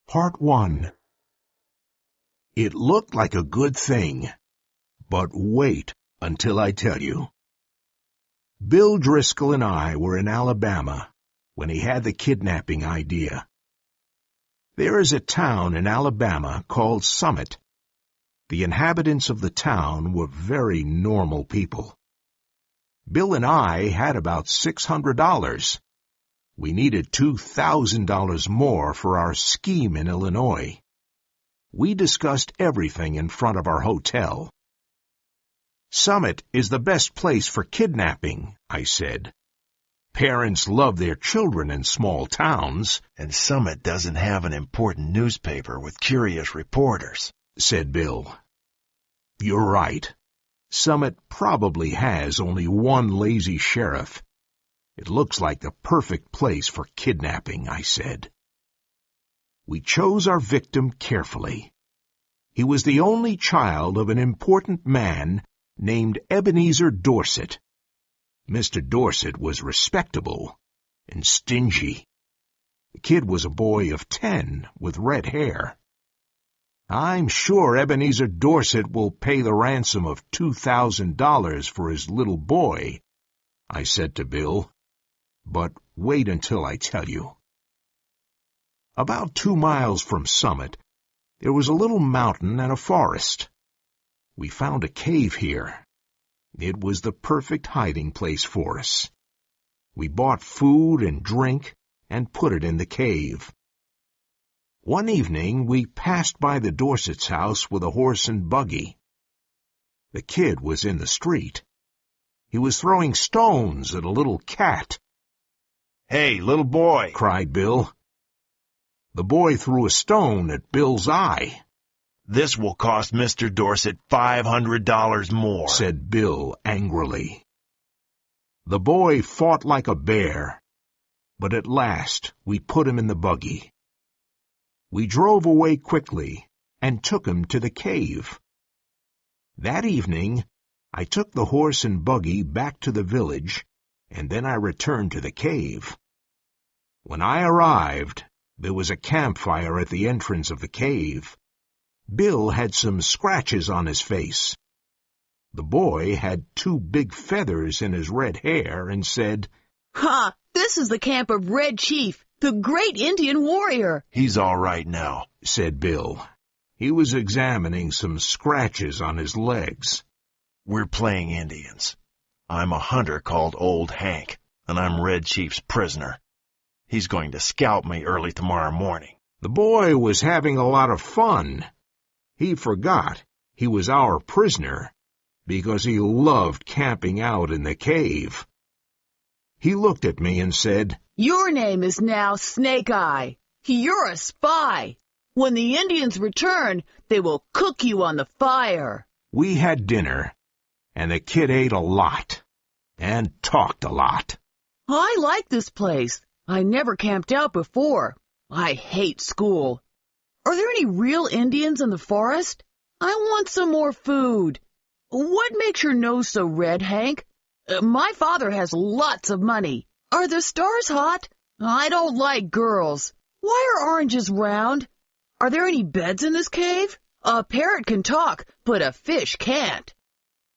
Part 1. It looked like a good thing, but wait until I tell you. Bill Driscoll and I were in Alabama when he had the kidnapping idea. There is a town in Alabama called Summit. The inhabitants of the town were very normal people. Bill and I had about $600. We needed $2,000 more for our scheme in Illinois. We discussed everything in front of our hotel. Summit is the best place for kidnapping, I said. Parents love their children in small towns. And Summit doesn't have an important newspaper with curious reporters, said Bill. You're right. Summit probably has only one lazy sheriff. It looks like the perfect place for kidnapping, I said. We chose our victim carefully. He was the only child of an important man named Ebenezer Dorset. Mr. Dorset was respectable and stingy. The kid was a boy of 10 with red hair. I'm sure Ebenezer Dorset will pay the ransom of $2,000 for his little boy, I said to Bill. But wait until I tell you. About 2 miles from Summit, there was a little mountain and a forest. We found a cave here. It was the perfect hiding place for us. We bought food and drink and put it in the cave. One evening, we passed by the Dorset's house with a horse and buggy. The kid was in the street. He was throwing stones at a little cat. "Hey, little boy!" cried Bill. The boy threw a stone at Bill's eye. "This will cost Mr. Dorset $500 more," said Bill angrily. The boy fought like a bear, but at last we put him in the buggy. We drove away quickly and took him to the cave. That evening, I took the horse and buggy back to the village, and then I returned to the cave. When I arrived, there was a campfire at the entrance of the cave. Bill had some scratches on his face. The boy had 2 big feathers in his red hair and said, "Ha! This is the camp of Red Chief, the great Indian warrior." "He's all right now," said Bill. He was examining some scratches on his legs. "We're playing Indians. I'm a hunter called Old Hank, and I'm Red Chief's prisoner. He's going to scalp me early tomorrow morning." The boy was having a lot of fun. He forgot he was our prisoner because he loved camping out in the cave. He looked at me and said, "Your name is now Snake Eye. You're a spy. When the Indians return, they will cook you on the fire." We had dinner, and the kid ate a lot and talked a lot. "I like this place. I never camped out before. I hate school. Are there any real Indians in the forest? I want some more food. What makes your nose so red, Hank? My father has lots of money. Are the stars hot? I don't like girls. Why are oranges round? Are there any beds in this cave? A parrot can talk, but a fish can't."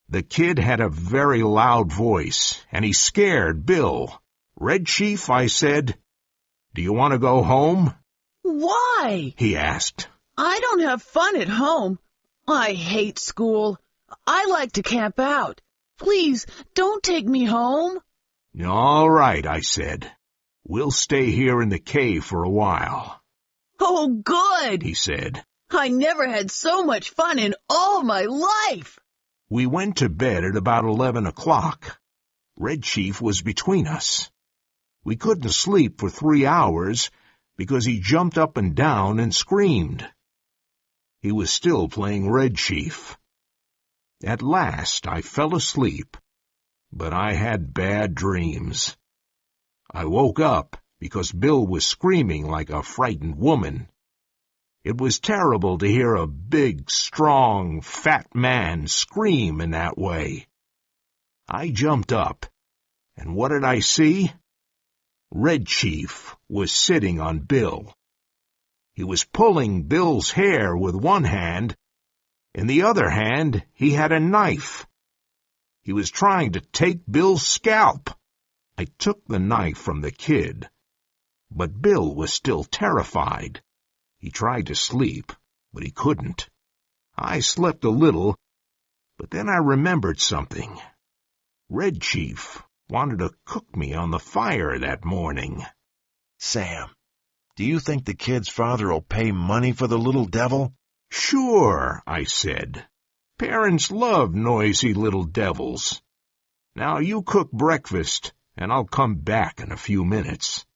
The kid had a very loud voice, and he scared Bill. "Red Chief," I said, "do you want to go home?" "Why?" he asked. "I don't have fun at home. I hate school. I like to camp out. Please, don't take me home." "All right," I said. "We'll stay here in the cave for a while." "Oh, good," he said. "I never had so much fun in all my life." We went to bed at about 11 o'clock. Red Chief was between us. We couldn't sleep for 3 hours because he jumped up and down and screamed. He was still playing Red Chief. At last I fell asleep, but I had bad dreams. I woke up because Bill was screaming like a frightened woman. It was terrible to hear a big, strong, fat man scream in that way. I jumped up, and what did I see? Red Chief was sitting on Bill. He was pulling Bill's hair with one hand. In the other hand, he had a knife. He was trying to take Bill's scalp. I took the knife from the kid, but Bill was still terrified. He tried to sleep, but he couldn't. I slept a little, but then I remembered something. Red Chief wanted to cook me on the fire that morning. Sam, do you think the kid's father will pay money for the little devil? Sure, I said. Parents love noisy little devils. Now you cook breakfast, and I'll come back in a few minutes.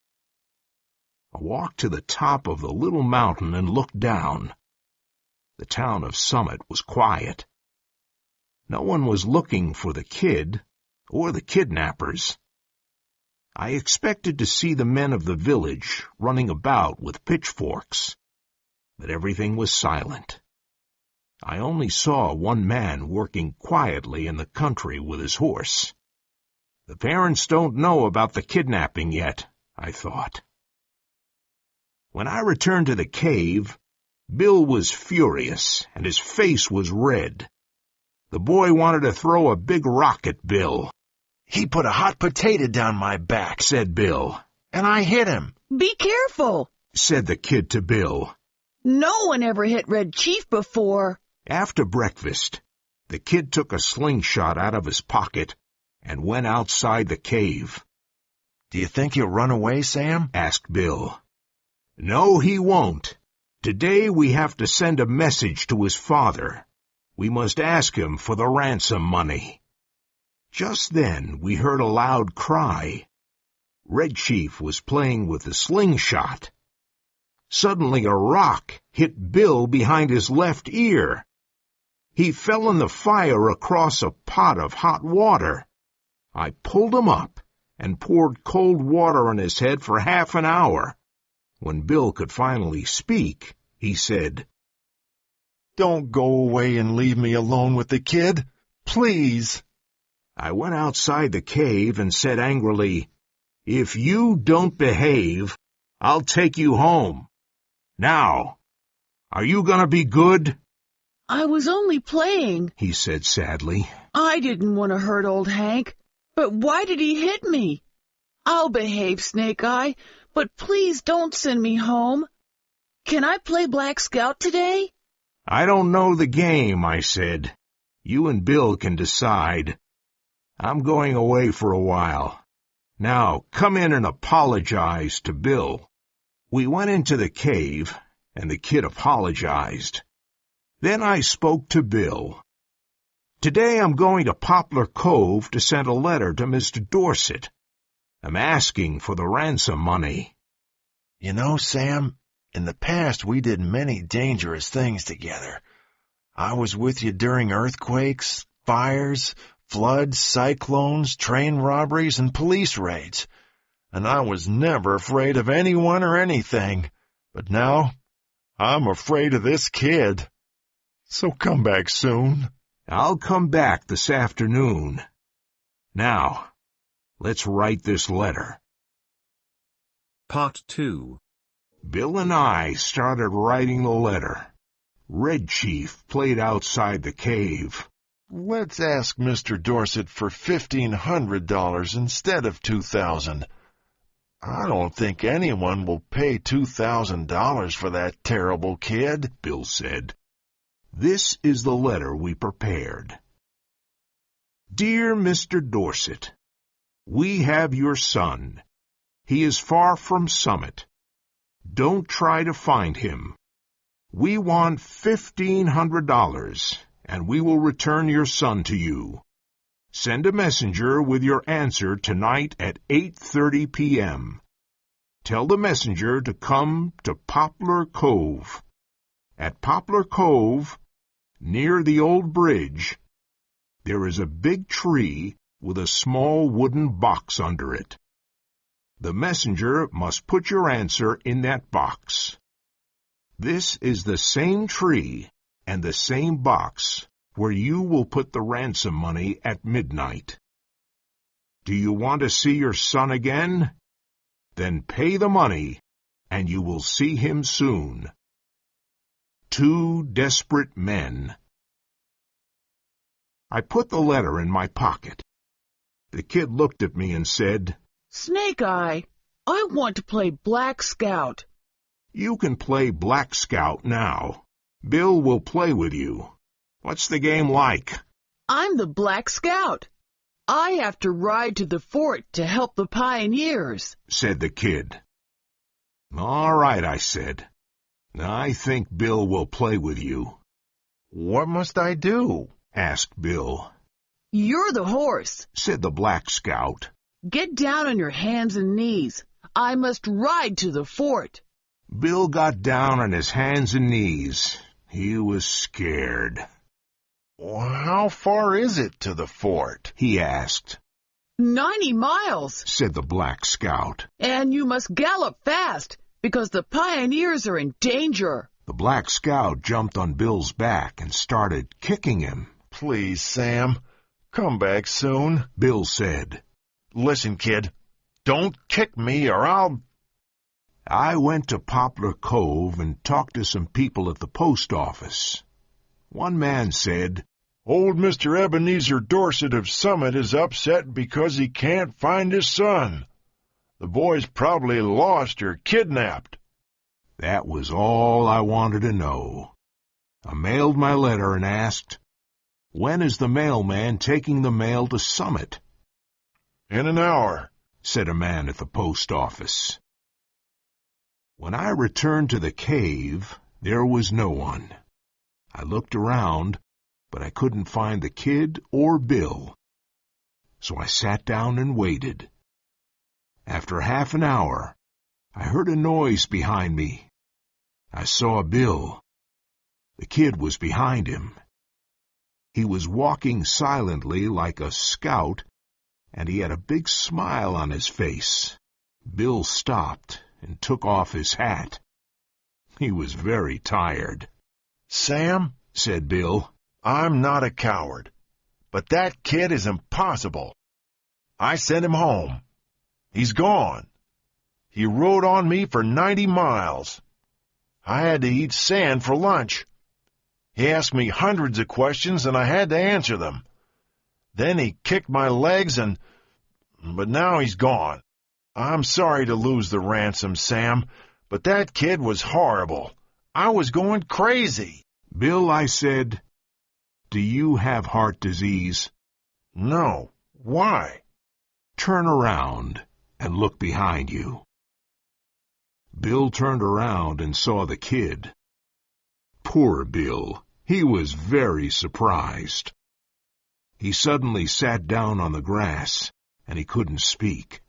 I walked to the top of the little mountain and looked down. The town of Summit was quiet. No one was looking for the kid or the kidnappers. I expected to see the men of the village running about with pitchforks, but everything was silent. I only saw one man working quietly in the country with his horse. The parents don't know about the kidnapping yet, I thought. When I returned to the cave, Bill was furious, and his face was red. The boy wanted to throw a big rock at Bill. He put a hot potato down my back, said Bill. And I hit him. Be careful, said the kid to Bill. No one ever hit Red Chief before. After breakfast, the kid took a slingshot out of his pocket and went outside the cave. Do you think he'll run away, Sam? Asked Bill. No, he won't. Today we have to send a message to his father. We must ask him for the ransom money. Just then we heard a loud cry. Red Chief was playing with the slingshot. Suddenly a rock hit Bill behind his left ear. He fell in the fire across a pot of hot water. I pulled him up and poured cold water on his head for half an hour. When Bill could finally speak, he said, Don't go away and leave me alone with the kid, please. I went outside the cave and said angrily, If you don't behave, I'll take you home. Now, are you gonna be good? I was only playing, he said sadly. I didn't want to hurt old Hank, but why did he hit me? I'll behave, Snake Eye, but please don't send me home. Can I play Black Scout today? I don't know the game, I said. You and Bill can decide. I'm going away for a while. Now, come in and apologize to Bill. We went into the cave, and the kid apologized. Then I spoke to Bill. Today I'm going to Poplar Cove to send a letter to Mr. Dorset. I'm asking for the ransom money. You know, Sam, in the past we did many dangerous things together. I was with you during earthquakes, fires, floods, cyclones, train robberies, and police raids. And I was never afraid of anyone or anything. But now, I'm afraid of this kid. So come back soon. I'll come back this afternoon. Now, let's write this letter. Part 2. Bill and I started writing the letter. Red Chief played outside the cave. Let's ask Mr. Dorset for $1,500 instead of $2,000. I don't think anyone will pay $2,000 for that terrible kid, Bill said. This is the letter we prepared. Dear Mr. Dorset, we have your son. He is far from Summit. Don't try to find him. We want $1,500, and we will return your son to you. Send a messenger with your answer tonight at 8:30 p.m. Tell the messenger to come to Poplar Cove. At Poplar Cove, near the old bridge, there is a big tree with a small wooden box under it. The messenger must put your answer in that box. This is the same tree and the same box where you will put the ransom money at midnight. Do you want to see your son again? Then pay the money and you will see him soon. 2 desperate men. I put the letter in my pocket. The kid looked at me and said, Snake Eye, I want to play Black Scout. You can play Black Scout now. Bill will play with you. What's the game like? I'm the Black Scout. I have to ride to the fort to help the pioneers, said the kid. All right, I said. I think Bill will play with you. What must I do? Asked Bill. You're the horse, said the Black Scout. Get down on your hands and knees. I must ride to the fort. Bill got down on his hands and knees. He was scared. How far is it to the fort? He asked. 90 miles, said the Black Scout. And you must gallop fast, because the pioneers are in danger. The Black Scout jumped on Bill's back and started kicking him. Please, Sam, come back soon, Bill said. Listen, kid, don't kick me or I'll... I went to Poplar Cove and talked to some people at the post office. One man said, Old Mr. Ebenezer Dorset of Summit is upset because he can't find his son. The boy's probably lost or kidnapped. That was all I wanted to know. I mailed my letter and asked, When is the mailman taking the mail to Summit? In an hour, said a man at the post office. When I returned to the cave, there was no one. I looked around, but I couldn't find the kid or Bill. So I sat down and waited. After half an hour, I heard a noise behind me. I saw Bill. The kid was behind him. He was walking silently like a scout, and he had a big smile on his face. Bill stopped and took off his hat. He was very tired. Sam, said Bill, I'm not a coward, but that kid is impossible. I sent him home. He's gone. He rode on me for 90 miles. I had to eat sand for lunch. He asked me hundreds of questions and I had to answer them. Then he kicked my legs but now he's gone. I'm sorry to lose the ransom, Sam, but that kid was horrible. I was going crazy. Bill, I said, do you have heart disease? No. Why? Turn around and look behind you. Bill turned around and saw the kid. Poor Bill. He was very surprised. He suddenly sat down on the grass, and he couldn't speak.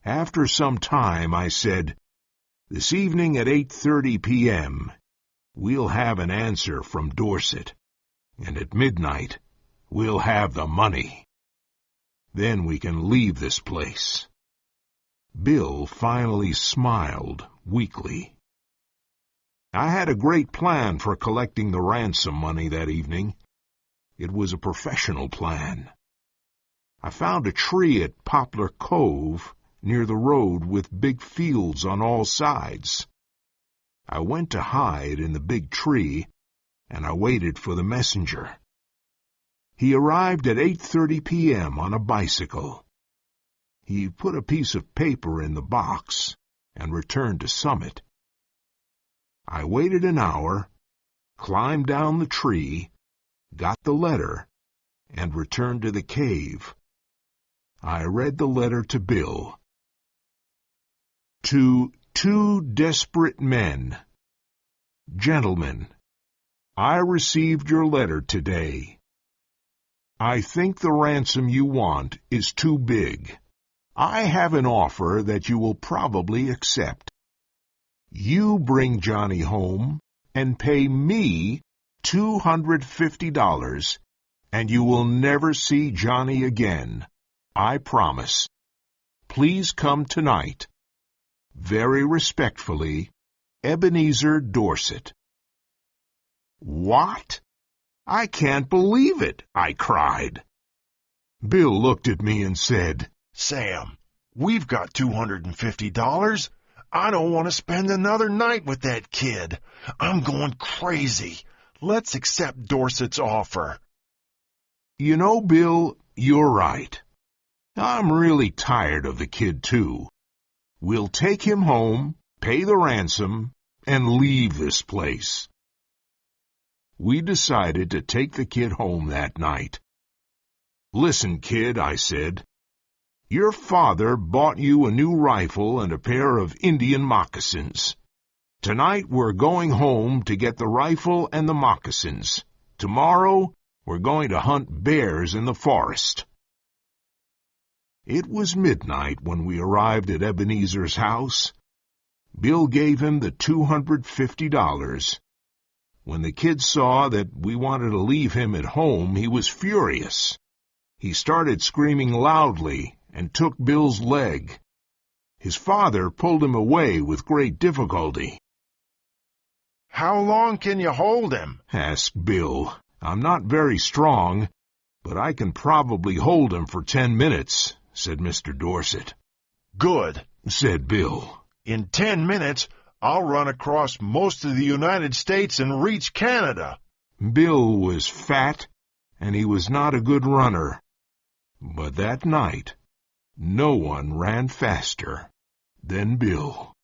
After some time, I said, This evening at 8:30 p.m., we'll have an answer from Dorset, and at midnight, we'll have the money. Then we can leave this place. Bill finally smiled weakly. I had a great plan for collecting the ransom money that evening. It was a professional plan. I found a tree at Poplar Cove near the road with big fields on all sides. I went to hide in the big tree, and I waited for the messenger. He arrived at 8:30 p.m. on a bicycle. He put a piece of paper in the box and returned to Summit. I waited an hour, climbed down the tree, got the letter, and returned to the cave. I read the letter to Bill. To 2 desperate men. Gentlemen, I received your letter today. I think the ransom you want is too big. I have an offer that you will probably accept. You bring Johnny home and pay me $250, and you will never see Johnny again. I promise. Please come tonight. Very respectfully, Ebenezer Dorset. What? I can't believe it, I cried. Bill looked at me and said, Sam, we've got $250. I don't want to spend another night with that kid. I'm going crazy. Let's accept Dorset's offer. You know, Bill, you're right. I'm really tired of the kid, too. We'll take him home, pay the ransom, and leave this place. We decided to take the kid home that night. Listen, kid, I said. Your father bought you a new rifle and a pair of Indian moccasins. Tonight we're going home to get the rifle and the moccasins. Tomorrow we're going to hunt bears in the forest. It was midnight when we arrived at Ebenezer's house. Bill gave him the $250. When the kid saw that we wanted to leave him at home, he was furious. He started screaming loudly and took Bill's leg. His father pulled him away with great difficulty. How long can you hold him? Asked Bill. I'm not very strong, but I can probably hold him for 10 minutes, said Mr. Dorset. Good, said Bill. In 10 minutes, I'll run across most of the United States and reach Canada. Bill was fat, and he was not a good runner. But that night, no one ran faster than Bill.